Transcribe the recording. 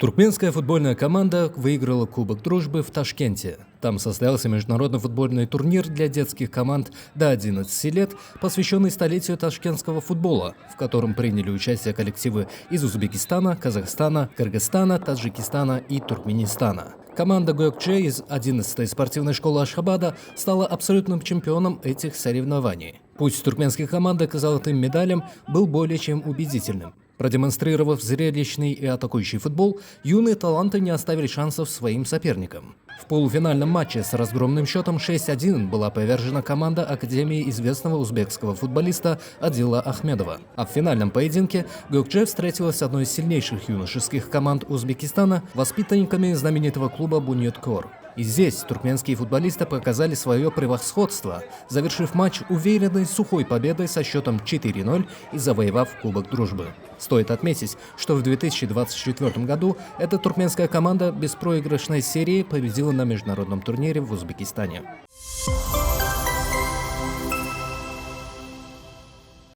Туркменская футбольная команда выиграла Кубок Дружбы в Ташкенте. Там состоялся международный футбольный турнир для детских команд до 11 лет, посвященный столетию ташкентского футбола, в котором приняли участие коллективы из Узбекистана, Казахстана, Кыргызстана, Таджикистана и Туркменистана. Команда Gökçe из 11-й спортивной школы Ашхабада стала абсолютным чемпионом этих соревнований. Путь туркменских команд к золотым медалям был более чем убедительным. Продемонстрировав зрелищный и атакующий футбол, юные таланты не оставили шансов своим соперникам. В полуфинальном матче с разгромным счетом 6-1 была повержена команда Академии известного узбекского футболиста Адила Ахмедова. А в финальном поединке Gökçe встретилась с одной из сильнейших юношеских команд Узбекистана, воспитанниками знаменитого клуба Буньяткор. И здесь туркменские футболисты показали свое превосходство, завершив матч уверенной сухой победой со счетом 4-0 и завоевав Кубок Дружбы. Стоит отметить, что в 2024 году эта туркменская команда беспроигрышной серии победила на международном турнире в Узбекистане.